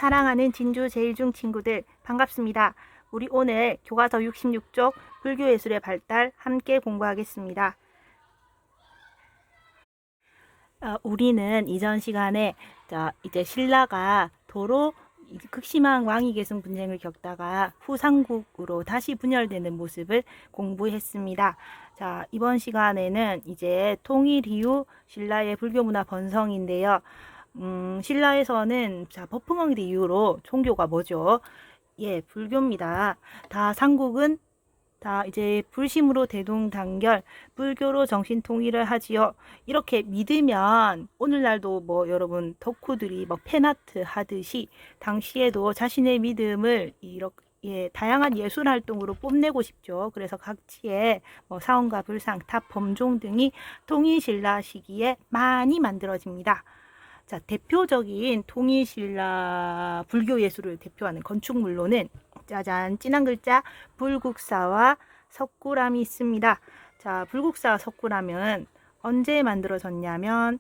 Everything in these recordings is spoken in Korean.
사랑하는 진주 제일중 친구들 반갑습니다. 우리 오늘 교과서 66쪽 불교예술의 발달 함께 공부하겠습니다. 우리는 이전 시간에 이제 신라가 도로 극심한 왕위 계승 분쟁을 겪다가 후삼국으로 다시 분열되는 모습을 공부했습니다. 자, 이번 시간에는 이제 통일 이후 신라의 불교 문화 번성인데요. 신라에서는 법흥왕대 이후로 종교가 뭐죠? 예, 불교입니다. 다 삼국은 다 이제 불심으로 대동단결, 불교로 정신통일을 하지요. 이렇게 믿으면 오늘날도 뭐 여러분 덕후들이 뭐 팬아트 하듯이 당시에도 자신의 믿음을 이렇게 다양한 예술 활동으로 뽐내고 싶죠. 그래서 각지에 뭐 사원과 불상, 탑, 범종 등이 통일신라 시기에 많이 만들어집니다. 자, 대표적인 통일신라 불교 예술을 대표하는 건축물로는 짜잔, 진한 글자 불국사와 석굴암이 있습니다. 자, 불국사 석굴암은 언제 만들어졌냐면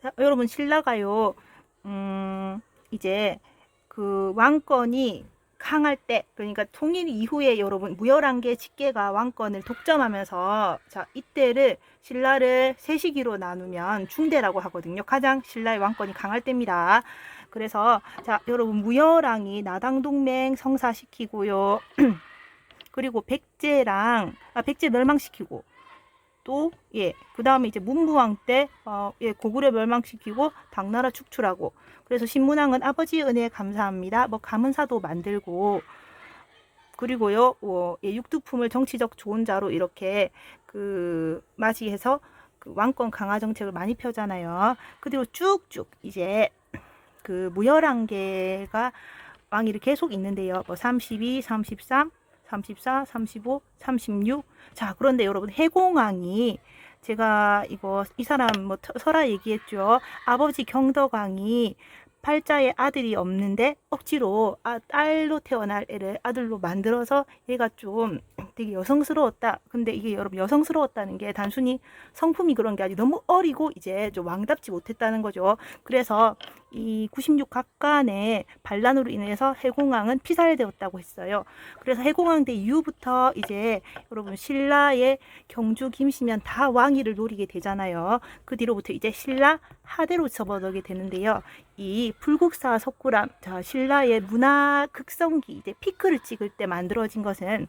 자, 여러분 신라가요 이제 그 왕권이 강할 때, 그러니까 통일 이후에 여러분 무열왕계 직계가 왕권을 독점하면서 자, 이때를 신라를 세 시기로 나누면 중대라고 하거든요. 가장 신라의 왕권이 강할 때입니다. 그래서 자, 여러분 무열왕이 나당동맹 성사시키고요. 그리고 백제 멸망시키고 또 그 다음에 이제 문무왕 때 고구려 멸망시키고 당나라 축출하고, 그래서 신문왕은 아버지의 은혜에 감사합니다. 뭐 가문사도 만들고, 그리고요 육두품을 정치적 좋은 자로 이렇게 그 맞이해서 그 왕권 강화 정책을 많이 펴잖아요. 그리고 쭉쭉 이제 그 무열왕계가 왕위를 계속 있는데요. 뭐 32, 33, 34, 35, 36. 자, 그런데 여러분 해공왕이, 제가 이 사람 뭐 설화 얘기했죠. 아버지 경덕왕이 팔자에 아들이 없는데 억지로 딸로 태어날 애를 아들로 만들어서 얘가 좀 되게 여성스러웠다. 근데 이게 여러분 여성스러웠다는 게 단순히 성품이 그런 게 아니고 너무 어리고 이제 좀 왕답지 못했다는 거죠. 그래서 이 96각간의 반란으로 인해서 해공왕은 피살되었다고 했어요. 그래서 해공왕대 이후부터 이제 여러분 신라의 경주 김씨면 다 왕위를 노리게 되잖아요. 그 뒤로부터 이제 신라 하대로 접어들게 되는데요. 이 불국사 석굴암, 자, 신라의 문화 극성기 이제 피크를 찍을 때 만들어진 것은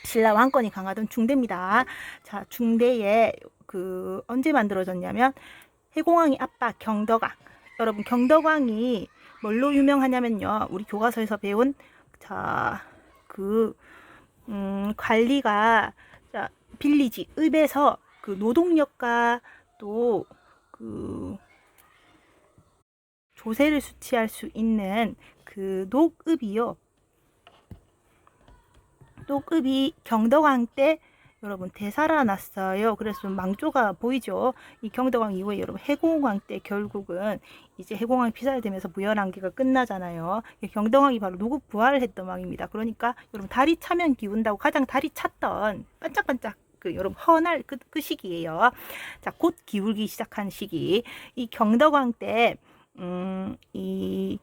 신라 왕권이 강하던 중대입니다. 자, 중대에 그 언제 만들어졌냐면 해공왕의 아빠 경덕왕. 여러분 경덕왕이 뭘로 유명하냐면요. 우리 교과서에서 배운 관리가 빌리지 읍에서 그 노동력과 또 그 조세를 수취할 수 있는 그 녹읍이요. 녹읍이 경덕왕 때 여러분 되살아났어요. 그래서 좀 망조가 보이죠. 이 경덕왕 이후에 여러분 해공왕 때 결국은 이제 해공왕이 피살되면서 무열왕계가 끝나잖아요. 경덕왕이 바로 녹읍 부활을 했던 왕입니다. 그러니까 여러분 달이 차면 기운다고 가장 달이 찼던 반짝반짝 여러분 헌할 그 시기예요. 자, 곧 기울기 시작한 시기. 이 경덕왕 때 이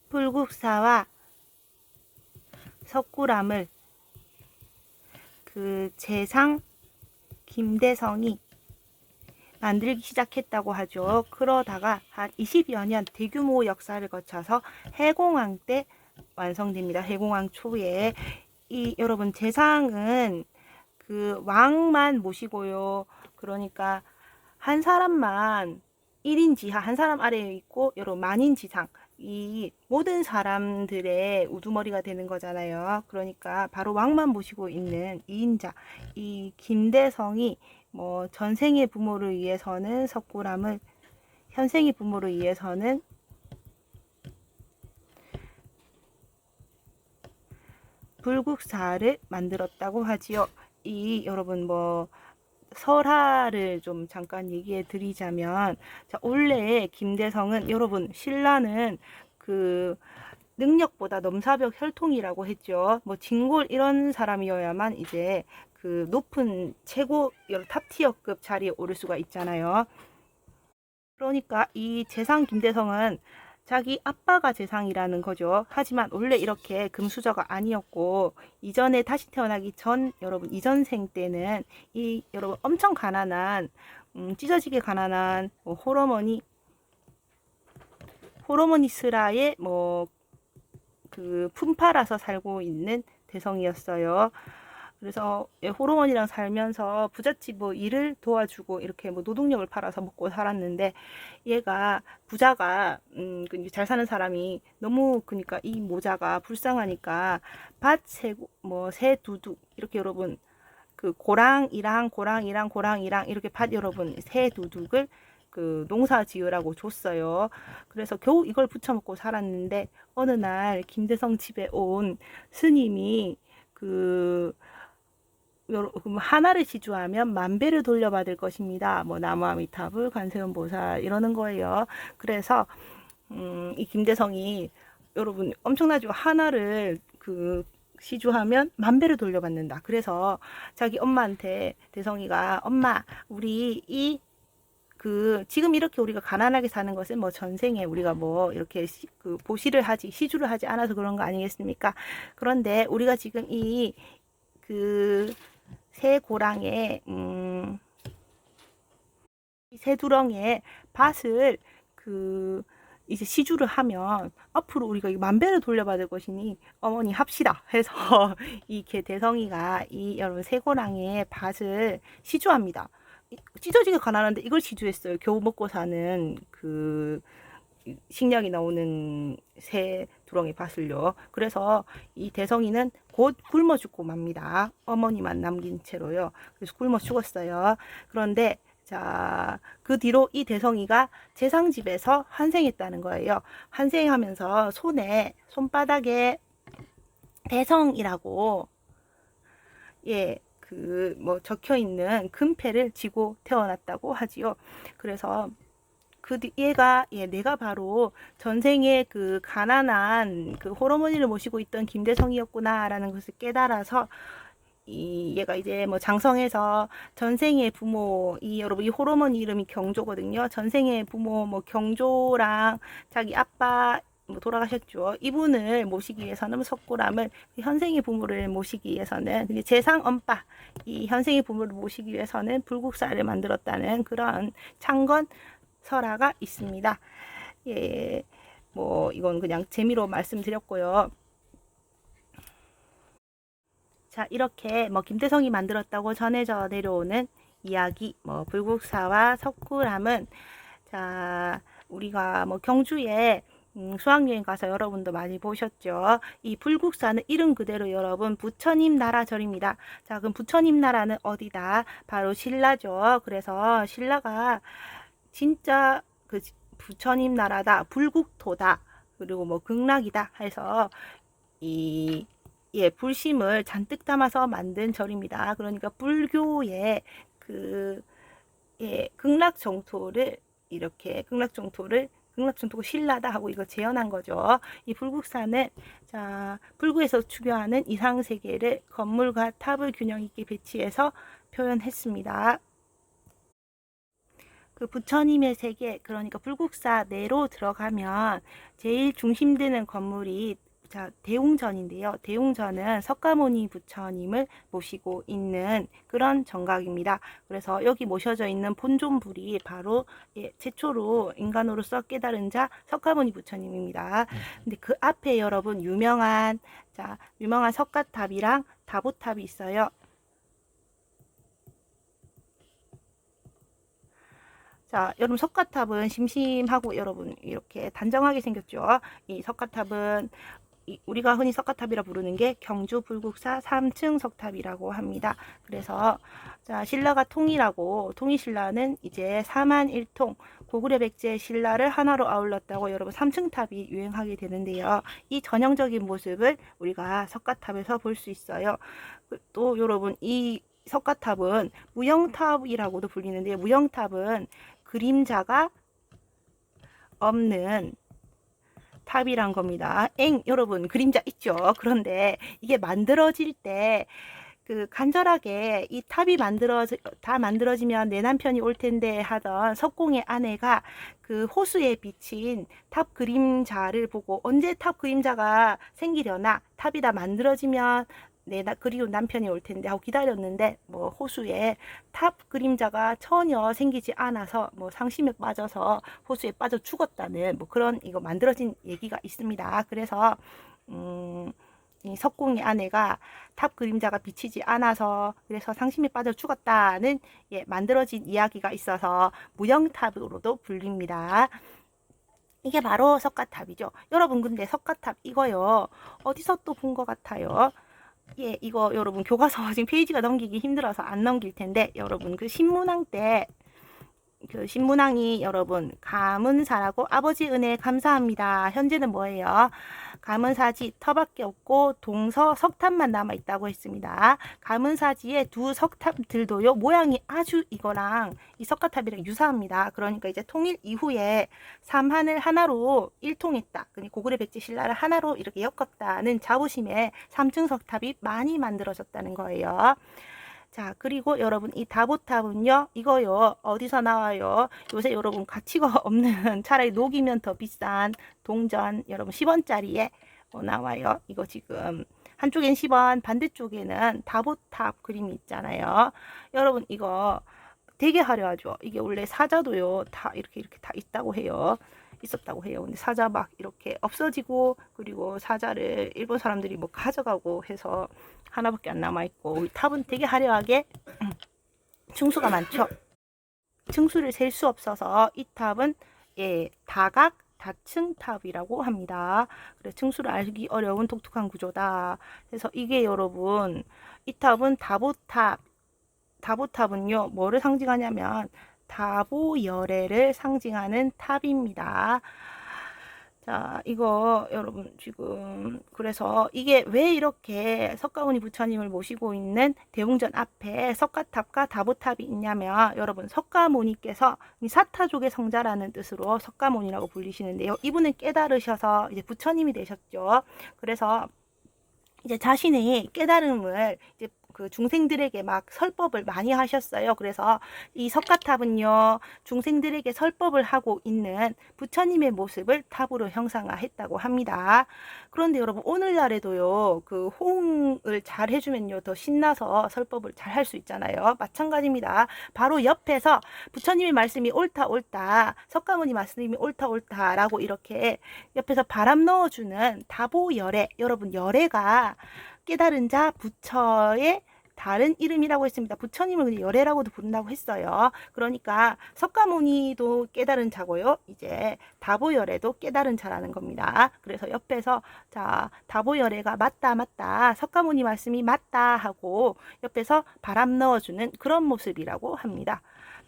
불국사와 석굴암을 그 재상 김대성이 만들기 시작했다고 하죠. 그러다가 한 20여 년 대규모 역사를 거쳐서 해공왕 때 완성됩니다. 해공왕 초에 여러분 재상은 그 왕만 모시고요. 그러니까 한 사람만 1인 지하, 한 사람 아래에 있고 여러분 만인 지상, 이 모든 사람들의 우두머리가 되는 거잖아요. 그러니까 바로 왕만 모시고 있는 2인자 이 김대성이 뭐 전생의 부모를 위해서는 석굴암을, 현생의 부모를 위해서는 불국사를 만들었다고 하지요. 여러분 뭐 설화를 좀 잠깐 얘기해 드리자면, 자, 원래 김대성은 여러분 신라는 그 능력보다 넘사벽 혈통이라고 했죠. 뭐 진골 이런 사람이어야만 이제 그 높은 최고 탑티어급 자리에 오를 수가 있잖아요. 그러니까 이 재상 김대성은 자기 아빠가 재상이라는 거죠. 하지만 원래 이렇게 금수저가 아니었고, 이전에 다시 태어나기 전 여러분 이전생 때는 이 여러분 엄청 가난한 찢어지게 가난한 뭐 호러머니스라의 뭐 그 품팔아서 살고 있는 대성이었어요. 그래서 호르몬이랑 살면서 부잣집 뭐 일을 도와주고 이렇게 뭐 노동력을 팔아서 먹고 살았는데, 얘가 부자가 잘 사는 사람이 너무, 그러니까 이 모자가 불쌍하니까 새 두둑 이렇게 여러분 그 고랑이랑 이렇게 밭 여러분 새 두둑을 그 농사 지으라고 줬어요. 그래서 겨우 이걸 부쳐 먹고 살았는데, 어느 날 김대성 집에 온 스님이 그 하나를 시주하면 만배를 돌려받을 것입니다. 뭐 나무아미타불, 관세음보살 이러는 거예요. 그래서 이 김대성이 여러분 엄청나죠. 하나를 그 시주하면 만배를 돌려받는다. 그래서 자기 엄마한테 대성이가, 엄마, 우리 지금 이렇게 우리가 가난하게 사는 것은 뭐 전생에 우리가 뭐 이렇게 시주를 하지 않아서 그런 거 아니겠습니까? 그런데 우리가 지금 새 고랑에 새 두렁에 밭을 이제 시주를 하면 앞으로 우리가 만배를 돌려받을 것이니 어머니 합시다 해서 이 대성이가 여러분 새 고랑에 밭을 시주합니다. 찢어지게 가난한데 이걸 시주했어요. 겨우 먹고 사는 식량이 나오는 새 두렁이 밭을요. 그래서 이 대성이는 곧 굶어 죽고 맙니다. 어머니만 남긴 채로요. 그래서 굶어 죽었어요. 그런데 그 뒤로 이 대성이가 재상집에서 환생했다는 거예요. 환생하면서 손바닥에 대성이라고 뭐 적혀 있는 금패를 쥐고 태어났다고 하지요. 그래서 내가 바로 전생에 그 가난한 그 호러머니를 모시고 있던 김대성이었구나라는 것을 깨달아서 얘가 이제 뭐 장성해서 전생의 부모, 여러분 이 호러머니 이름이 경조거든요. 전생의 부모 뭐 경조랑 자기 아빠 뭐 돌아가셨죠. 이분을 모시기 위해서는 석굴암을, 현생의 부모를 모시기 위해서는 재상 엄빠, 이 현생의 부모를 모시기 위해서는 불국사를 만들었다는 그런 창건 설화가 있습니다. 예, 뭐 이건 그냥 재미로 말씀드렸고요. 자, 이렇게 뭐 김대성이 만들었다고 전해져 내려오는 이야기, 뭐 불국사와 석굴암은, 자, 우리가 뭐 경주에 수학여행 가서 여러분도 많이 보셨죠. 이 불국사는 이름 그대로 여러분 부처님 나라 절입니다. 자, 그럼 부처님 나라는 어디다? 바로 신라죠. 그래서 신라가 진짜 그 부처님 나라다, 불국토다, 그리고 뭐 극락이다 해서 불심을 잔뜩 담아서 만든 절입니다. 그러니까 불교의 극락 정토를 극락정토가 신라다 하고 이거 재현한 거죠. 이 불국사는 불구에서 추구하는 이상세계를 건물과 탑을 균형 있게 배치해서 표현했습니다. 그 부처님의 세계, 그러니까 불국사 내로 들어가면 제일 중심 되는 건물이 대웅전인데요. 대웅전은 석가모니 부처님을 모시고 있는 그런 정각입니다. 그래서 여기 모셔져 있는 본존불이 바로 최초로 인간으로서 깨달은 자 석가모니 부처님입니다. 근데 그 앞에 여러분 유명한 석가탑이랑 다보탑이 있어요. 자, 여러분 석가탑은 심심하고 여러분 이렇게 단정하게 생겼죠. 이 석가탑은 우리가 흔히 석가탑이라 부르는 게 경주 불국사 3층 석탑이라고 합니다. 그래서 신라가 통일신라는 이제 4만 1통 고구려 백제 신라를 하나로 아울렀다고 여러분 3층 탑이 유행하게 되는데요. 이 전형적인 모습을 우리가 석가탑에서 볼 수 있어요. 또 여러분 이 석가탑은 무영탑이라고도 불리는데요. 무영탑은 그림자가 없는 탑이란 겁니다. 여러분 그림자 있죠? 그런데 이게 만들어질 때 그 간절하게 이 탑이 다 만들어지면 내 남편이 올 텐데 하던 석공의 아내가 그 호수에 비친 탑 그림자를 보고 언제 탑 그림자가 생기려나, 탑이 다 만들어지면 그리운 남편이 올 텐데 하고 기다렸는데 뭐 호수에 탑 그림자가 전혀 생기지 않아서 뭐 상심에 빠져서 호수에 빠져 죽었다는 뭐 그런 이거 만들어진 얘기가 있습니다. 그래서 이 석공의 아내가 탑 그림자가 비치지 않아서 그래서 상심에 빠져 죽었다는 만들어진 이야기가 있어서 무영탑으로도 불립니다. 이게 바로 석가탑이죠. 여러분 근데 석가탑 이거요 어디서 또 본 것 같아요? 이거 여러분 교과서 지금 페이지가 넘기기 힘들어서 안 넘길 텐데, 여러분 그 신문왕 때 그 신문왕이 여러분 가문사라고 아버지 은혜 감사합니다. 현재는 뭐예요? 가문사지 터밖에 없고 동서 석탑만 남아 있다고 했습니다. 가문사지의 두 석탑들도요 모양이 아주 이거랑 이 석가탑이랑 유사합니다. 그러니까 이제 통일 이후에 삼한을 하나로 일통했다. 고구려 백제 신라를 하나로 이렇게 엮었다는 자부심에 3층 석탑이 많이 만들어졌다는 거예요. 자, 그리고 여러분 이 다보탑은요 이거요 어디서 나와요? 요새 여러분 가치가 없는 차라리 녹이면 더 비싼 동전 여러분 10원짜리에 나와요. 이거 지금 한쪽엔 10원 반대쪽에는 다보탑 그림이 있잖아요. 여러분 이거 되게 화려하죠. 이게 원래 사자도요 다 이렇게 다 있었다고 해요. 근데 사자 막 이렇게 없어지고, 그리고 사자를 일본 사람들이 뭐 가져가고 해서 하나밖에 안 남아있고, 탑은 되게 화려하게 층수가 많죠. 층수를 셀 수 없어서 이 탑은 다각 다층탑이라고 합니다. 그래 층수를 알기 어려운 독특한 구조다. 그래서 이게 여러분 이 탑은 다보탑은요 뭐를 상징하냐면 다보열애를 상징하는 탑입니다. 자, 이거 여러분 지금 그래서 이게 왜 이렇게 석가모니 부처님을 모시고 있는 대웅전 앞에 석가탑과 다보탑이 있냐면, 여러분 석가모니께서 사타족의 성자라는 뜻으로 석가모니라고 불리시는데요. 이분은 깨달으셔서 이제 부처님이 되셨죠. 그래서 이제 자신의 깨달음을 이제 그 중생들에게 막 설법을 많이 하셨어요. 그래서 이 석가탑은요 중생들에게 설법을 하고 있는 부처님의 모습을 탑으로 형상화했다고 합니다. 그런데 여러분 오늘날에도요 그 호응을 잘 해주면요 더 신나서 설법을 잘 할 수 있잖아요. 마찬가지입니다. 바로 옆에서 부처님의 말씀이 옳다 석가모니 말씀이 옳다 라고 이렇게 옆에서 바람 넣어주는 다보열애, 여러분 열애가 깨달은 자 부처의 다른 이름이라고 했습니다. 부처님을 그냥 열애라고도 부른다고 했어요. 그러니까 석가모니도 깨달은 자고요. 이제 다보열애도 깨달은 자라는 겁니다. 그래서 옆에서 자 다보열애가 맞다 석가모니 말씀이 맞다 하고 옆에서 바람 넣어주는 그런 모습이라고 합니다.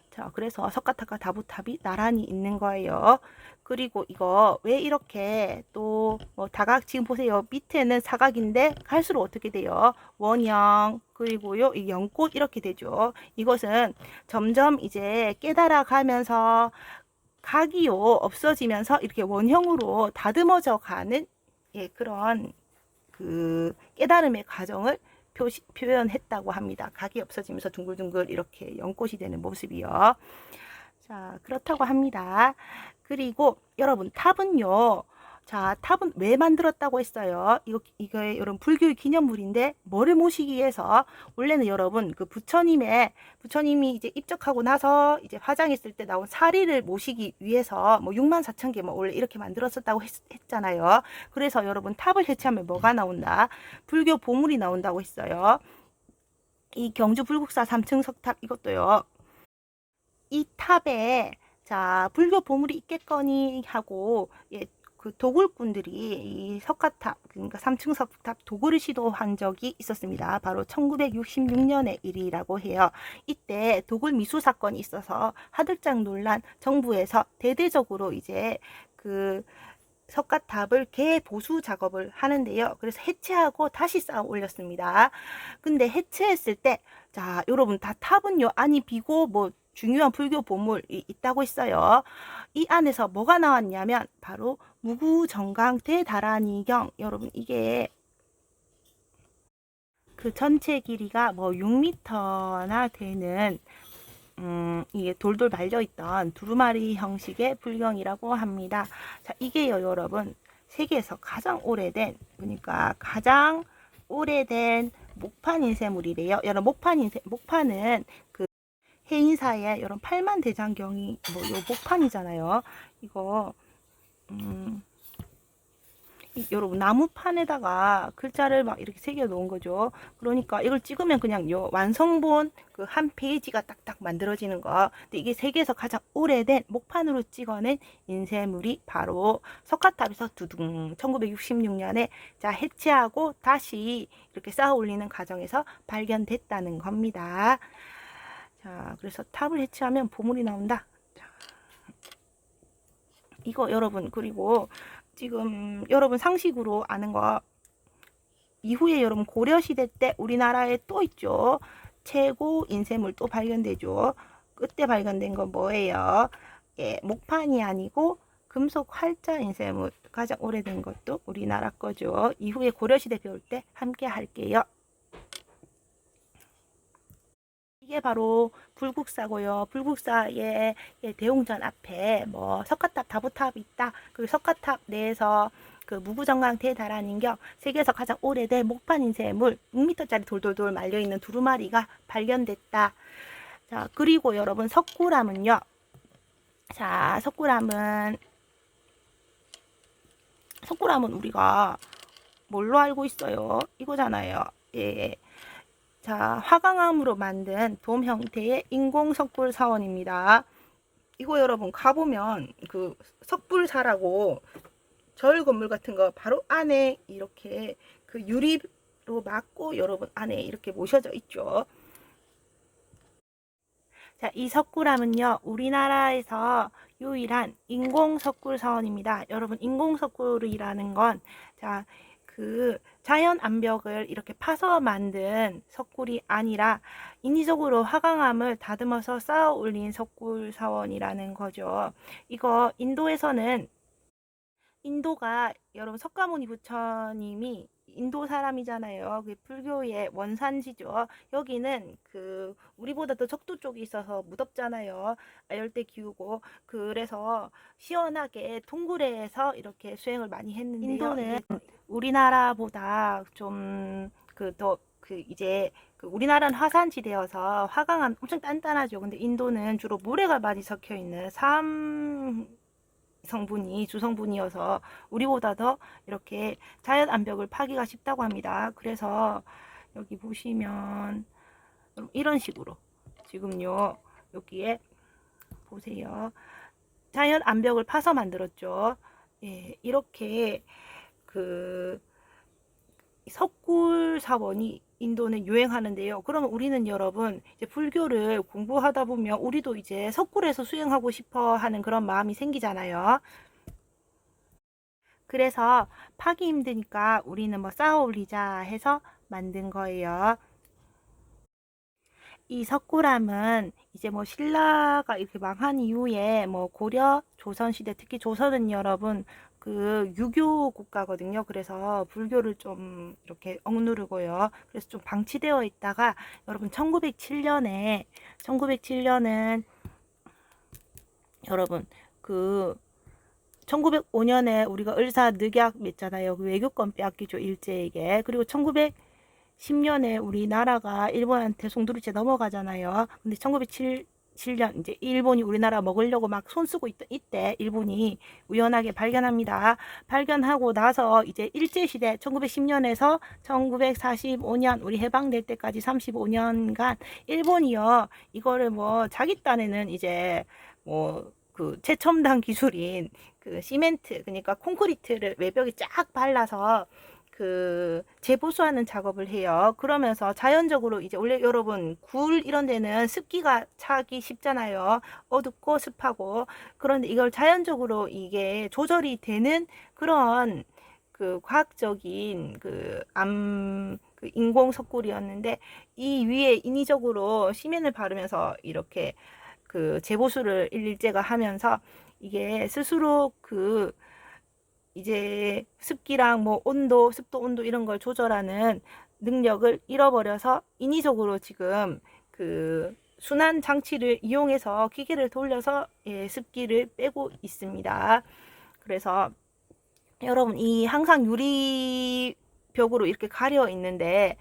자, 그래서 석가탑과 다보탑이 나란히 있는 거예요. 그리고 이거 왜 이렇게 또 뭐 다각, 지금 보세요. 밑에는 사각인데 갈수록 어떻게 돼요? 원형, 그리고요 이 연꽃 이렇게 되죠. 이것은 점점 이제 깨달아 가면서 각이요 없어지면서 이렇게 원형으로 다듬어져 가는 그런 그 깨달음의 과정을 표현했다고 합니다. 각이 없어지면서 둥글둥글 이렇게 연꽃이 되는 모습이요. 자, 그렇다고 합니다. 그리고 여러분 탑은요. 자, 탑은 왜 만들었다고 했어요? 이거 여러분 불교의 기념물인데 뭐를 모시기 위해서? 원래는 여러분 그 부처님이 이제 입적하고 나서 이제 화장했을 때 나온 사리를 모시기 위해서 뭐 64,000개 뭐 원래 이렇게 만들었었다고 했잖아요. 그래서 여러분 탑을 해체하면 뭐가 나온다? 불교 보물이 나온다고 했어요. 이 경주 불국사 3층 석탑 이것도요. 이 탑에 자 불교 보물이 있겠거니 하고 그 도굴꾼들이 이 석가탑, 그러니까 3층 석탑 도굴을 시도한 적이 있었습니다. 바로 1966년의 일이라고 해요. 이때 도굴 미수 사건이 있어서 화들짝 놀란 정부에서 대대적으로 이제 그 석가탑을 개보수 작업을 하는데요. 그래서 해체하고 다시 쌓아 올렸습니다. 근데 해체했을 때, 자, 여러분, 다 탑은요, 안이 비고 뭐 중요한 불교 보물이 있다고 했어요. 이 안에서 뭐가 나왔냐면 바로 무구정강 대다라니경. 여러분, 이게 그 전체 길이가 뭐 6m나 되는 이게 돌돌 말려있던 두루마리 형식의 불경이라고 합니다. 자, 이게요, 여러분, 세계에서 가장 오래된, 그러니까 가장 오래된 목판 인쇄물이래요. 여러분, 목판은 그 해인사의 여러분 8만 대장경이 뭐 요 목판이잖아요. 이거 여러분 나무판에다가 글자를 막 이렇게 새겨 놓은 거죠. 그러니까 이걸 찍으면 그냥 요 완성본 그 한 페이지가 딱딱 만들어지는 거. 근데 이게 세계에서 가장 오래된 목판으로 찍어낸 인쇄물이 바로 석가탑에서 두둥 1966년에 자 해체하고 다시 이렇게 쌓아 올리는 과정에서 발견됐다는 겁니다. 자, 그래서 탑을 해체하면 보물이 나온다. 자, 이거 여러분, 그리고 지금 여러분 상식으로 아는 거 이후에 여러분 고려시대 때 우리나라에 또 있죠. 최고 인쇄물 또 발견되죠. 그때 발견된 건 뭐예요? 예, 목판이 아니고 금속 활자 인쇄물 가장 오래된 것도 우리나라 거죠. 이후에 고려시대 배울 때 함께 할게요. 이게 바로 불국사고요. 불국사의 대웅전 앞에 뭐 석가탑, 다부탑이 있다. 그 석가탑 내에서 그 무구정강 대다라닝경 세계에서 가장 오래된 목판 인쇄물 6m짜리 돌돌돌 말려있는 두루마리가 발견됐다. 자, 그리고 여러분 석굴암은요. 자, 석굴암은 우리가 뭘로 알고 있어요? 이거잖아요. 예. 자, 화강암으로 만든 돔 형태의 인공 석굴 사원입니다. 이거 여러분 가보면 그 석불사라고 절 건물 같은 거 바로 안에 이렇게 그 유리로 막고 여러분 안에 이렇게 모셔져 있죠. 자, 이 석굴암은요, 우리나라에서 유일한 인공 석굴 사원입니다. 여러분, 인공 석굴이라는 건, 자, 그 자연 암벽을 이렇게 파서 만든 석굴이 아니라 인위적으로 화강암을 다듬어서 쌓아 올린 석굴 사원이라는 거죠. 이거 인도에서는 인도가 여러분 석가모니 부처님이 인도 사람이잖아요. 그 불교의 원산지죠. 여기는 그 우리보다 더 적도 쪽이 있어서 무덥잖아요. 열대 기후고 그래서 시원하게 동굴에서 이렇게 수행을 많이 했는데요. 인도는 우리나라보다 좀 이제 우리나라는 화산지대여서 화강암 엄청 단단하죠. 근데 인도는 주로 모래가 많이 섞여 있는 주성분이어서 우리보다 더 이렇게 자연 암벽을 파기가 쉽다고 합니다. 그래서 여기 보시면 이런 식으로 지금요 여기에 보세요. 자연 암벽을 파서 만들었죠. 예, 이렇게 그 석굴 사원이 인도는 유행하는데요. 그러면 우리는 여러분 이제 불교를 공부하다 보면 우리도 이제 석굴에서 수행하고 싶어 하는 그런 마음이 생기잖아요. 그래서 파기 힘드니까 우리는 뭐 쌓아 올리자 해서 만든 거예요. 이 석굴암은 이제 뭐 신라가 이렇게 망한 이후에 뭐 고려, 조선시대, 특히 조선은 여러분 그 유교 국가거든요. 그래서 불교를 좀 이렇게 억누르고요. 그래서 좀 방치되어 있다가 여러분 1907년은 여러분 그 1905년에 우리가 을사늑약 맺잖아요. 그 외교권 빼앗기죠, 일제에게. 그리고 1910년에 우리나라가 일본한테 송두리째 넘어가잖아요. 근데 1907년 이제 일본이 우리나라 먹으려고 막 손쓰고 있던 이때 일본이 우연하게 발견합니다. 발견하고 나서 이제 일제시대 1910년에서 1945년 우리 해방될 때까지 35년간 일본이요 이거를 뭐 자기 딴에는 이제 뭐 그 최첨단 기술인 그 시멘트 그러니까 콘크리트를 외벽에 쫙 발라서 재보수하는 작업을 해요. 그러면서 자연적으로 이제 원래 여러분 굴 이런 데는 습기가 차기 쉽잖아요. 어둡고 습하고. 그런데 이걸 자연적으로 이게 조절이 되는 그런 과학적인 인공 석굴이었는데, 이 위에 인위적으로 시멘을 바르면서 이렇게 재보수를 일제가 하면서 이게 스스로 이제 습기랑 뭐 온도, 습도, 온도 이런 걸 조절하는 능력을 잃어버려서 인위적으로 지금 순환 장치를 이용해서 기계를 돌려서 습기를 빼고 있습니다. 그래서 여러분 이 항상 유리벽으로 이렇게 가려 있는데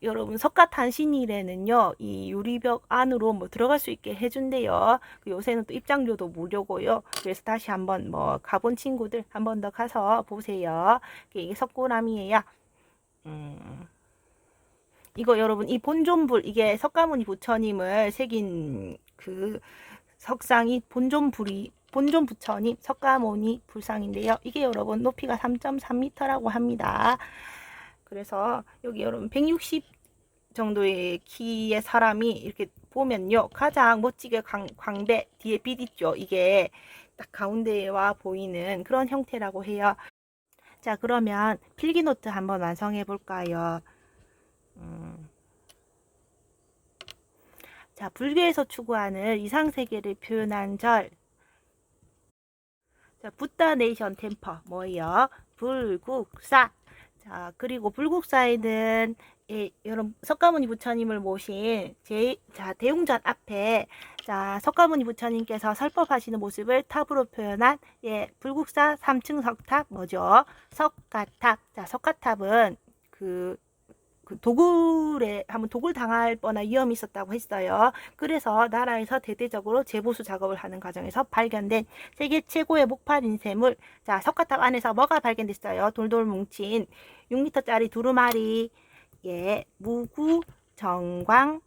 여러분 석가탄신일에는요 이 유리벽 안으로 뭐 들어갈 수 있게 해준대요. 요새는 또 입장료도 무료고요. 그래서 다시 한번 뭐 가본 친구들 한 번 더 가서 보세요. 이게 석고남이에요. 이거 여러분 이 본존불, 이게 석가모니 부처님을 새긴 석상이 본존 부처님 석가모니 불상인데요. 이게 여러분 높이가 3.3m라고 합니다. 그래서 여기 여러분 160 정도의 키의 사람이 이렇게 보면요 가장 멋지게 광배 뒤에 빛 있죠. 이게 딱 가운데에 와 보이는 그런 형태라고 해요. 자, 그러면 필기노트 한번 완성해 볼까요? 자, 불교에서 추구하는 이상세계를 표현한 절. 자, 붓다 네이션 템퍼 뭐예요? 불국사. 자, 그리고 불국사에는 여러분 석가모니 부처님을 모신 대웅전 앞에 석가모니 부처님께서 설법하시는 모습을 탑으로 표현한 불국사 3층 석탑 뭐죠? 석가탑. 자, 석가탑은 한번 도굴 당할 뻔한 위험이 있었다고 했어요. 그래서 나라에서 대대적으로 재보수 작업을 하는 과정에서 발견된 세계 최고의 목발 인쇄물. 자, 석가탑 안에서 뭐가 발견됐어요? 돌돌 뭉친 6m짜리 두루마리, 무구, 정광,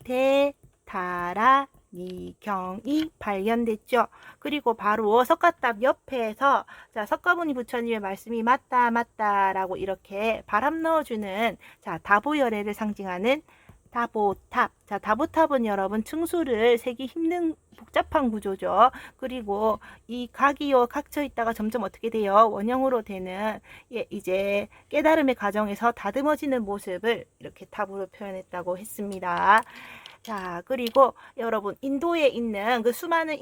대다라, 니경이 발견됐죠. 그리고 바로 석가탑 옆에서 석가모니 부처님의 말씀이 맞다 맞다라고 이렇게 바람 넣어주는 다보열애를 상징하는 다보탑. 자, 다보탑은 여러분 층수를 세기 힘든 복잡한 구조죠. 그리고 이 각이요 각져 있다가 점점 어떻게 돼요? 원형으로 되는 이제 깨달음의 과정에서 다듬어지는 모습을 이렇게 탑으로 표현했다고 했습니다. 자, 그리고 여러분 인도에 있는 수많은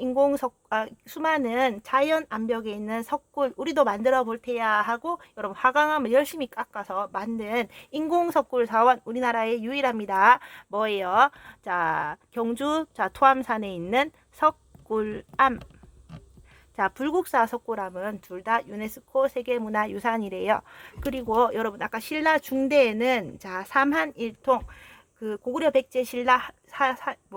수많은 자연 암벽에 있는 석굴 우리도 만들어 볼 테야 하고 여러분 화강암을 열심히 깎아서 만든 인공 석굴 사원 우리나라에 유일합니다. 뭐예요? 자, 경주 토암산에 있는 석굴암. 자, 불국사 석굴암은 둘 다 유네스코 세계문화유산이래요. 그리고 여러분 아까 신라 중대에는 삼한일통 고구려 백제 신라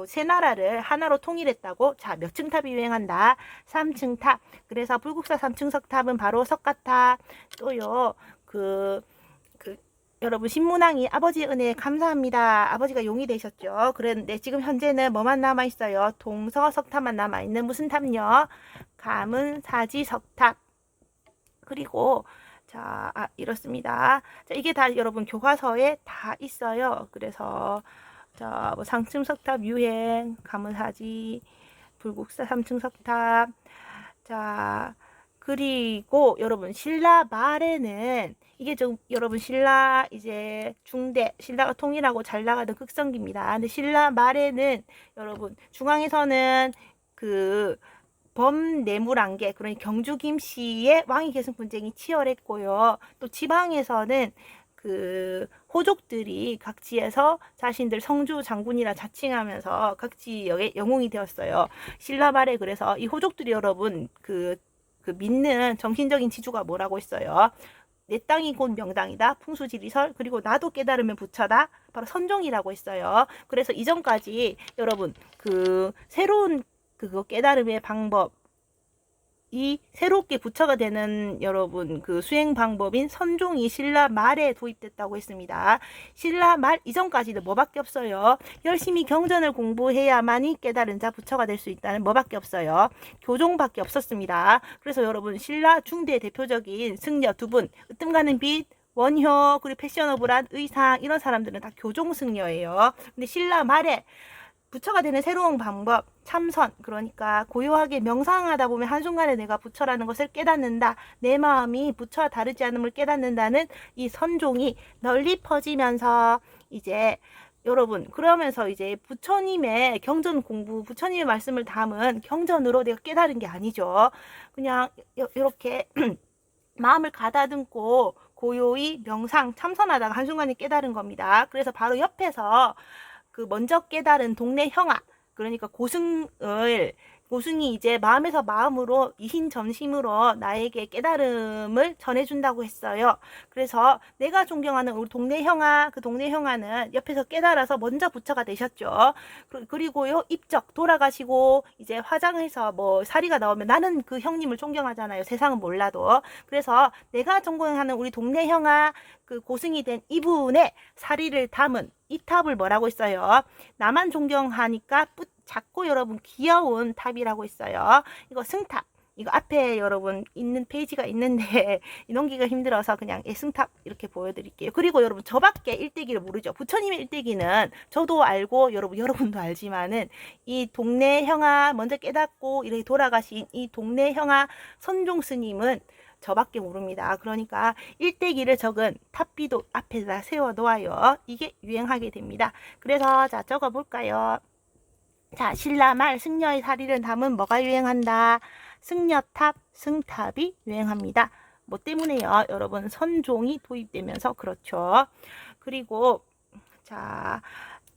세 나라를 하나로 통일했다고. 자, 몇 층 탑이 유행한다? 3층 탑. 그래서 불국사 3층 석탑은 바로 석가탑. 또요 여러분 신문왕이 아버지의 은혜에 감사합니다. 아버지가 용이 되셨죠. 그런데 지금 현재는 뭐만 남아 있어요? 동서 석탑만 남아 있는 무슨 탑요? 가문사지 석탑. 그리고 이렇습니다. 자, 이게 다 여러분 교과서에 다 있어요. 그래서 뭐 상층 석탑 유행, 가문사지, 불국사 3층 석탑. 자, 그리고 여러분 신라 말에는 이게 좀 여러분 신라 이제 중대 신라가 통일하고 잘 나가던 극성기입니다. 근데 신라 말에는 여러분 중앙에서는 범내무란계, 그러니 경주 김씨의 왕위 계승 분쟁이 치열했고요. 또 지방에서는 호족들이 각지에서 자신들 성주 장군이라 자칭하면서 각지에 영웅이 되었어요. 신라 말에 그래서 이 호족들이 여러분 믿는 정신적인 지주가 뭐라고 했어요? 내 땅이 곧 명당이다. 풍수지리설. 그리고 나도 깨달으면 부처다. 바로 선종이라고 했어요. 그래서 이전까지 여러분 새로운 깨달음의 방법 이 새롭게 부처가 되는 여러분 그 수행 방법인 선종이 신라 말에 도입됐다고 했습니다. 신라 말 이전까지는 뭐밖에 없어요. 열심히 경전을 공부해야만이 깨달은 자 부처가 될 수 있다는 뭐밖에 없어요. 교종밖에 없었습니다. 그래서 여러분 신라 중대 대표적인 승려 두 분, 으뜸가는 빛, 원효, 그리고 패셔너블한 의상, 이런 사람들은 다 교종 승려예요. 근데 신라 말에 부처가 되는 새로운 방법, 참선, 그러니까 고요하게 명상하다 보면 한순간에 내가 부처라는 것을 깨닫는다. 내 마음이 부처와 다르지 않음을 깨닫는다는 이 선종이 널리 퍼지면서 이제 여러분, 그러면서 이제 부처님의 경전 공부, 부처님의 말씀을 담은 경전으로 내가 깨달은 게 아니죠. 그냥 이렇게 마음을 가다듬고 고요히 명상, 참선하다가 한순간에 깨달은 겁니다. 그래서 바로 옆에서 그 먼저 깨달은 동네 형아, 그러니까 고승이 이제 마음에서 마음으로 이신전심으로 나에게 깨달음을 전해준다고 했어요. 그래서 내가 존경하는 우리 동네 형아, 그 동네 형아는 옆에서 깨달아서 먼저 부처가 되셨죠. 그리고요, 입적 돌아가시고 이제 화장해서 뭐 사리가 나오면 나는 그 형님을 존경하잖아요. 세상은 몰라도. 그래서 내가 존경하는 우리 동네 형아, 그 고승이 된 이분의 사리를 담은 이 탑을 뭐라고 했어요? 나만 존경하니까 작고 여러분 귀여운 탑이라고 했어요. 이거 승탑. 이거 앞에 여러분 있는 페이지가 있는데 넘기가 힘들어서 그냥 승탑 이렇게 보여드릴게요. 그리고 여러분 저밖에 일대기를 모르죠. 부처님의 일대기는 저도 알고 여러분도 알지만은 이 동네 형아 먼저 깨닫고 이렇게 돌아가신 이 동네 형아 선종 스님은 저밖에 모릅니다. 그러니까 일대기를 적은 탑비도 앞에다 세워 놓아요. 이게 유행하게 됩니다. 그래서 자 적어 볼까요? 자, 신라말 승려의 사리를 담은 뭐가 유행한다? 승려탑, 승탑이 유행합니다. 뭐 때문에요? 여러분 선종이 도입되면서 그렇죠. 그리고 자,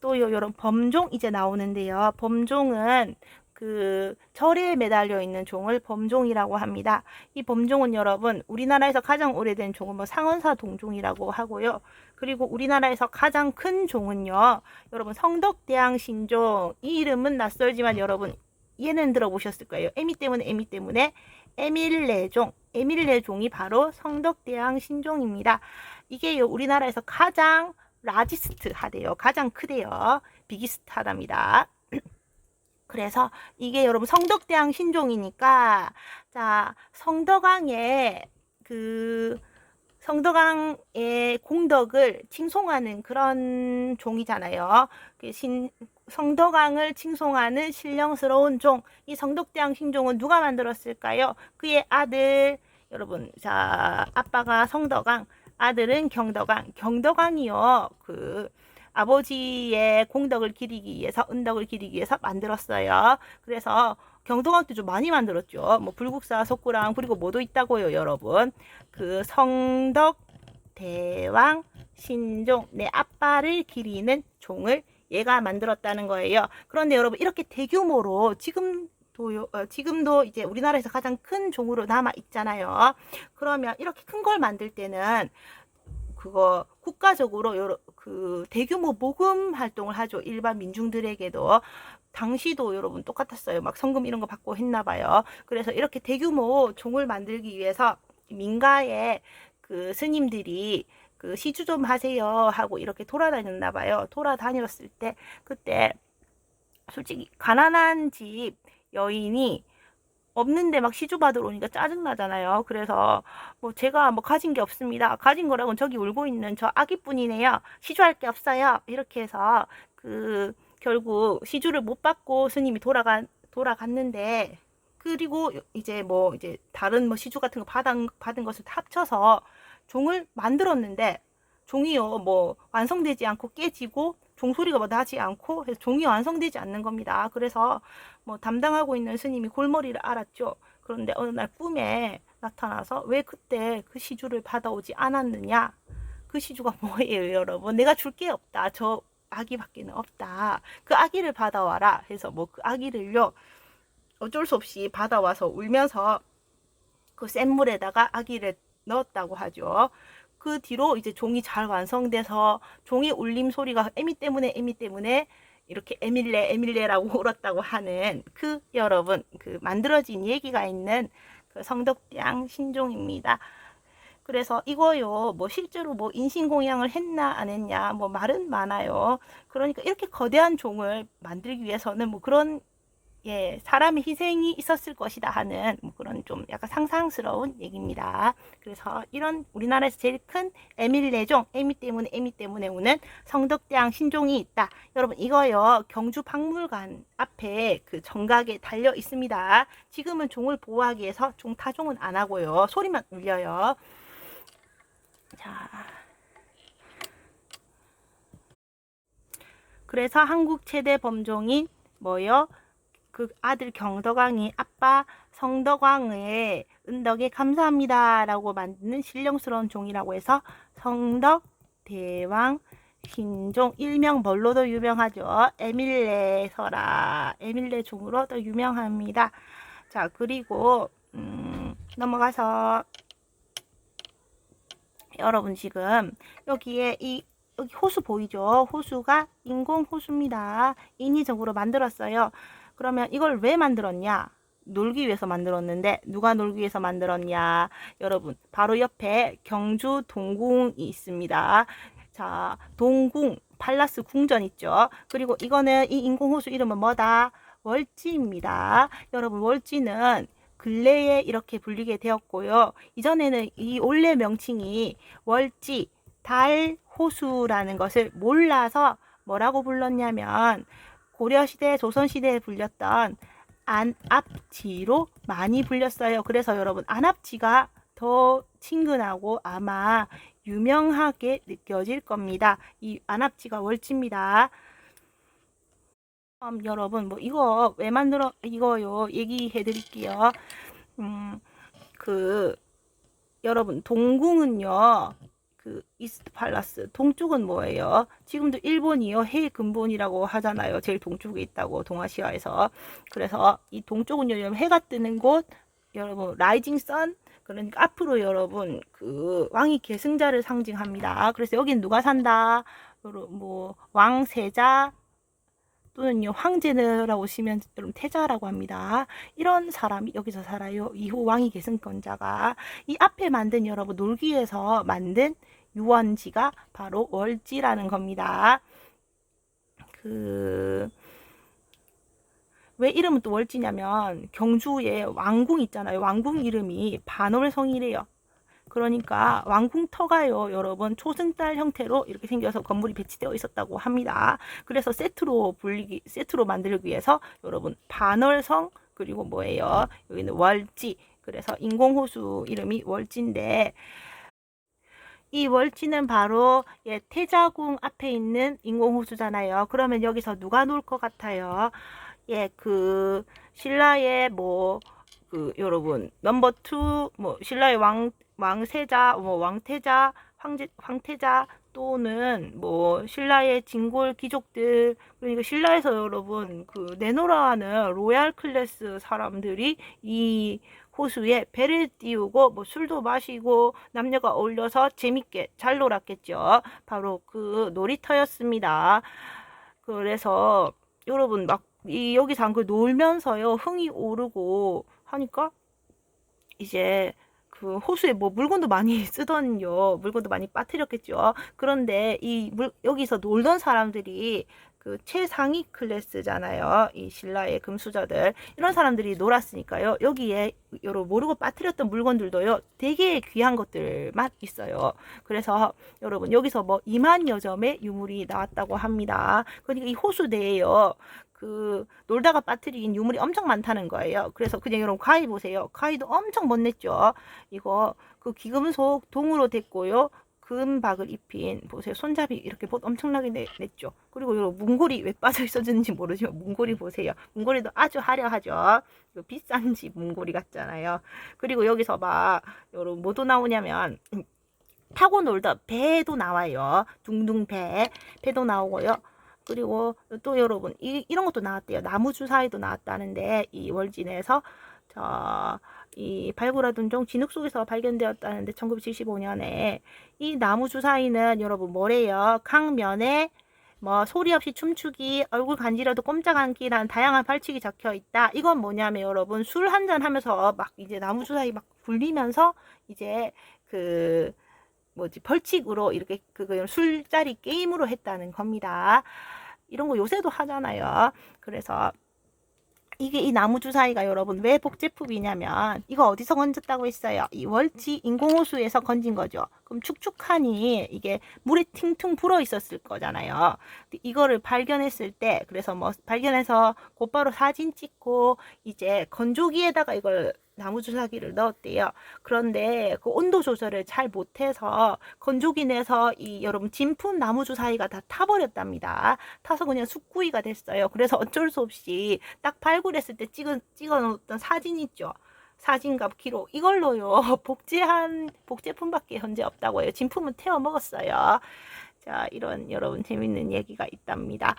또요 여러분 범종 이제 나오는데요. 범종은 그 절에 매달려 있는 종을 범종이라고 합니다. 이 범종은 여러분 우리나라에서 가장 오래된 종은 뭐 상언사 동종이라고 하고요. 그리고 우리나라에서 가장 큰 종은요. 여러분 성덕대왕신종. 이 이름은 낯설지만 여러분 얘는 들어보셨을 거예요. 에미 때문에 에밀레종. 에밀레종이 바로 성덕대왕신종입니다. 이게 우리나라에서 가장 라지스트 하대요. 가장 크대요. 비기스트 하답니다. 그래서 이게 여러분 성덕대왕 신종이니까 자 성덕왕의 공덕을 칭송하는 그런 종이잖아요. 성덕왕을 칭송하는 신령스러운 종. 이 성덕대왕 신종은 누가 만들었을까요? 그의 아들 여러분 자 아빠가 성덕왕, 아들은 경덕왕. 경덕왕이요 아버지의 공덕을 기리기 위해서, 은덕을 기리기 위해서 만들었어요. 그래서 경동학도 좀 많이 만들었죠. 뭐 불국사, 속구랑 그리고 뭐도 있다고요, 여러분. 그 성덕 대왕 신종, 내 아빠를 기리는 종을 얘가 만들었다는 거예요. 그런데 여러분 이렇게 대규모로 지금도 이제 우리나라에서 가장 큰 종으로 남아 있잖아요. 그러면 이렇게 큰 걸 만들 때는 그거 국가적으로 대규모 모금 활동을 하죠. 일반 민중들에게도. 당시도 여러분 똑같았어요. 막 성금 이런 거 받고 했나 봐요. 그래서 이렇게 대규모 종을 만들기 위해서 민가에 그 스님들이 그 시주 좀 하세요 하고 이렇게 돌아다녔나 봐요. 돌아다녔을 때 그때 솔직히 가난한 집 여인이 없는데 막 시주 받으러 오니까 짜증나잖아요. 그래서 뭐 제가 뭐 가진 게 없습니다. 가진 거라고는 저기 울고 있는 저 아기뿐이네요. 시주할 게 없어요. 이렇게 해서 결국 시주를 못 받고 스님이 돌아갔는데 그리고 이제 다른 뭐 시주 같은 거 받은 것을 합쳐서 종을 만들었는데 종이요 뭐 완성되지 않고 깨지고 종소리가 뭐 나지 않고 해서 종이 완성되지 않는 겁니다. 그래서 뭐 담당하고 있는 스님이 골머리를 앓았죠. 그런데 어느 날 꿈에 나타나서 왜 그때 그 시주를 받아오지 않았느냐? 그 시주가 뭐예요, 여러분? 내가 줄 게 없다. 저 아기밖에는 없다. 그 아기를 받아와라 해서 뭐 그 아기를요 어쩔 수 없이 받아와서 울면서 그 센 물에다가 아기를 넣었다고 하죠. 그 뒤로 이제 종이 잘 완성돼서 종이 울림 소리가 에미 때문에 이렇게 에밀레라고 울었다고 하는 여러분 만들어진 얘기가 있는 그 성덕대왕 신종입니다. 그래서 이거요, 뭐 실제로 뭐 인신공양을 했나 안 했냐, 뭐 말은 많아요. 그러니까 이렇게 거대한 종을 만들기 위해서는 뭐 그런 사람의 희생이 있었을 것이다 하는 뭐 그런 좀 약간 상상스러운 얘기입니다. 그래서 이런 우리나라에서 제일 큰 에밀레종, 에미 때문에 우는 성덕대왕 신종이 있다. 여러분 이거요, 경주 박물관 앞에 그 정각에 달려 있습니다. 지금은 종을 보호하기 위해서 종 타종은 안 하고요, 소리만 울려요. 자, 그래서 한국 최대 범종인 뭐요? 그 아들 경덕왕이 아빠 성덕왕의 은덕에 감사합니다 라고 만드는 신령스러운 종이라고 해서 성덕대왕 신종, 일명 뭘로도 유명하죠? 에밀레서라, 에밀레 종으로 더 유명합니다. 자, 그리고 넘어가서 여러분 지금 여기에 여기 호수 보이죠? 호수가 인공 호수입니다. 인위적으로 만들었어요. 그러면 이걸 왜 만들었냐? 놀기 위해서 만들었는데 누가 놀기 위해서 만들었냐? 여러분 바로 옆에 경주 동궁이 있습니다. 자, 동궁 팔라스 궁전 있죠. 그리고 이거는 이 인공호수 이름은 뭐다? 월지입니다. 여러분 월지는 근래에 이렇게 불리게 되었고요. 이전에는 이 원래 명칭이 월지 달호수라는 것을 몰라서 뭐라고 불렀냐면 고려시대, 조선시대에 불렸던 안압지로 많이 불렸어요. 그래서 여러분 안압지가 더 친근하고 아마 유명하게 느껴질 겁니다. 이 안압지가 월지입니다. 여러분 뭐 이거 왜 만들어 이거요 얘기해 드릴게요. 여러분 동궁은요, 그 이스트 팔라스 동쪽은 뭐예요? 지금도 일본이요 해 근본이라고 하잖아요. 제일 동쪽에 있다고 동아시아에서. 그래서 이 동쪽은요 여러분 해가 뜨는 곳, 여러분 라이징 선, 그러니까 앞으로 여러분 그 왕위 계승자를 상징합니다. 그래서 여기는 누가 산다? 뭐 왕세자 또는요 황제라고 오시면 여러분 태자라고 합니다. 이런 사람이 여기서 살아요. 이후 왕위 계승권자가. 이 앞에 만든 여러분 놀기 위해서 만든 유원지가 바로 월지라는 겁니다. 왜 이름은 또 월지냐면 경주에 왕궁 있잖아요. 왕궁 이름이 반월성이래요. 그러니까 왕궁터가요 여러분 초승달 형태로 이렇게 생겨서 건물이 배치되어 있었다고 합니다. 그래서 세트로 만들기 위해서 여러분 반월성, 그리고 뭐예요? 여기는 월지. 그래서 인공호수 이름이 월지인데, 이 월지는 바로 태자궁 앞에 있는 인공호수잖아요. 그러면 여기서 누가 놀 것 같아요? 그 신라의 여러분 넘버 2 신라의 왕세자, 왕태자, 황태자, 또는 신라의 진골 귀족들, 그러니까 신라에서 여러분 내노라하는 로얄 클래스 사람들이 이 호수에 배를 띄우고 술도 마시고 남녀가 어울려서 재밌게 잘 놀았겠죠. 바로 그 놀이터였습니다. 그래서 여러분 여기서 놀면서요 흥이 오르고 하니까 이제 그 호수에 물건도 많이 쓰던요. 물건도 많이 빠뜨렸겠죠. 그런데 여기서 놀던 사람들이 그 최상위 클래스잖아요. 이 신라의 금수저들. 이런 사람들이 놀았으니까요. 여기에 여러분 모르고 빠뜨렸던 물건들도요. 되게 귀한 것들만 있어요. 그래서 여러분 여기서 2만여 점의 유물이 나왔다고 합니다. 그러니까 이 호수 내에요. 놀다가 빠뜨린 유물이 엄청 많다는 거예요. 그래서 그냥 여러분 가위 보세요. 가위도 엄청 멋냈죠. 이거 기금속 동으로 됐고요. 금박을 입힌 보세요. 손잡이 이렇게 엄청나게 냈죠. 그리고 여러분 문고리 왜 빠져 있었는지 모르지만 문고리 보세요. 문고리도 아주 화려하죠. 비싼 집 문고리 같잖아요. 그리고 여기서 여러분 뭐도 나오냐면 타고 놀던 배도 나와요. 둥둥 배도 나오고요. 그리고 또 여러분 이런 것도 나왔대요. 나무 주사위도 나왔다는데 이 월진에서 이 발굴하던 종 진흙 속에서 발견되었다는데 1975년에 이 나무 주사위는 여러분 뭐래요? 강면에 뭐 소리 없이 춤추기, 얼굴 간지러도 꼼짝 않기라는 다양한 벌칙이 적혀 있다. 이건 뭐냐면 여러분 술 한잔 하면서 막 이제 나무 주사위 막 굴리면서 이제 그 뭐지 벌칙으로 이렇게 그거 술자리 게임으로 했다는 겁니다. 이런 거 요새도 하잖아요. 그래서 이게 이 나무 주사위가 여러분 왜 복제품이냐면 이거 어디서 건졌다고 했어요? 이 월지 인공호수에서 건진 거죠. 그럼 축축하니 이게 물에 팅퉁 불어 있었을 거잖아요. 이거를 발견했을 때 그래서 뭐 발견해서 곧바로 사진 찍고 이제 건조기에다가 이걸 나무 주사기를 넣었대요. 그런데 그 온도 조절을 잘 못해서 건조기 내서 이 여러분 진품 나무 주사위가 다 타버렸답니다. 타서 그냥 숯구이가 됐어요. 그래서 어쩔 수 없이 딱 발굴했을 때 찍어 놓았던 사진 있죠. 사진과 기록 이걸로요 복제품밖에 현재 없다고 해요. 진품은 태워 먹었어요. 자, 이런 여러분 재밌는 얘기가 있답니다.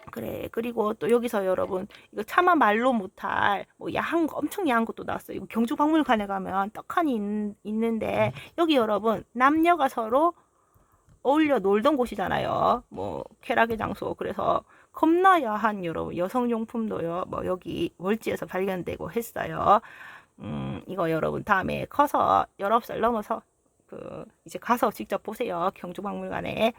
그래. 그리고 또 여기서 여러분 이거 차마 말로 못할 뭐 야한 거 엄청 야한 것도 나왔어요. 이거 경주박물관에 가면 떡하니 있는데 여기 여러분 남녀가 서로 어울려 놀던 곳이잖아요. 뭐 쾌락의 장소. 그래서 겁나 야한 여러분 여성용품도요. 뭐 여기 월지에서 발견되고 했어요. 이거 여러분 다음에 커서 19살 넘어서 그 이제 가서 직접 보세요. 경주박물관에.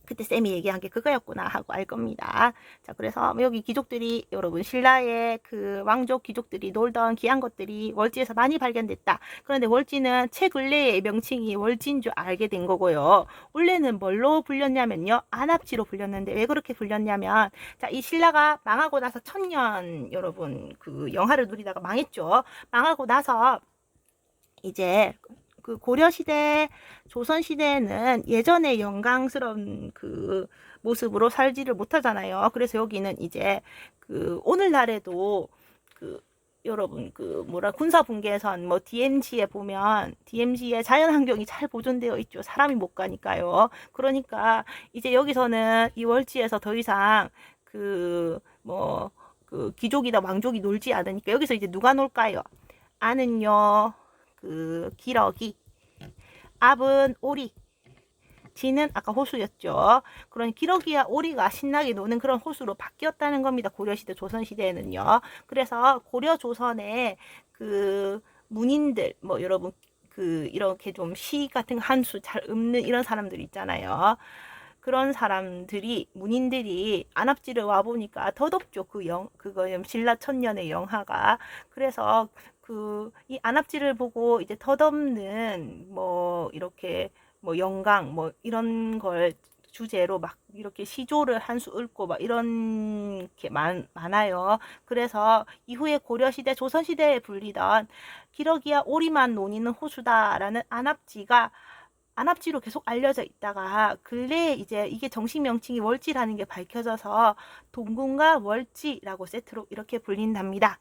그때 쌤이 얘기한 게 그거였구나 하고 알 겁니다. 자, 그래서 여기 귀족들이 여러분 신라의 그 왕족 귀족들이 놀던 귀한 것들이 월지에서 많이 발견됐다. 그런데 월지는 최근래의 명칭이 월지인 줄 알게 된 거고요. 원래는 뭘로 불렸냐면요. 안압지로 불렸는데 왜 그렇게 불렸냐면 자, 이 신라가 망하고 나서 1000년 여러분 그 영하를 누리다가 망했죠. 망하고 나서 이제 그 고려시대, 조선시대에는 예전의 영광스러운 그 모습으로 살지를 못하잖아요. 그래서 여기는 이제 그 오늘날에도 그 여러분 그 뭐라 군사분계선 뭐 DMZ에 보면 DMZ의 자연환경이 잘 보존되어 있죠. 사람이 못 가니까요. 그러니까 이제 여기서는 이 월지에서 더 이상 그 뭐 그 귀족이나 왕족이 놀지 않으니까 여기서 이제 누가 놀까요? 아는요. 그 기러기, 압은 오리, 지는 아까 호수였죠. 그런 기러기와 오리가 신나게 노는 그런 호수로 바뀌었다는 겁니다. 고려시대, 조선시대에는요. 그래서 고려 조선에 그 문인들, 뭐 여러분 그 이렇게 좀 시 같은 한 수 잘 읊는 이런 사람들 있잖아요. 그런 사람들이 문인들이 안압지를 와 보니까 더덥죠. 그거 신라 천년의 영하가. 그래서 그 이 안압지를 보고 이제 덧없는 뭐 이렇게 뭐 영강 뭐 이런 걸 주제로 막 이렇게 시조를 한 수 읊고 막 이런 게 많아요. 그래서 이후에 고려시대, 조선시대에 불리던 기러기와 오리만 논이는 호수다라는 안압지로 계속 알려져 있다가 근래에 이제 이게 정식 명칭이 월지라는 게 밝혀져서 동궁과 월지라고 세트로 이렇게 불린답니다.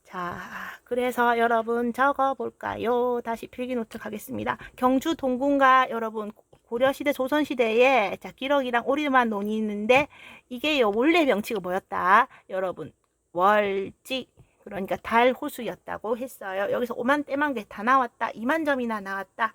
자, 그래서 여러분 적어볼까요? 다시 필기노트 가겠습니다. 경주 동궁과 여러분 고려시대 조선시대에 자 기러기랑 오리만 논이 있는데 이게요 원래 명칭이 뭐였다? 여러분 월지 그러니까 달호수였다고 했어요. 여기서 5만 떼만 개 다 나왔다. 2만 점이나 나왔다.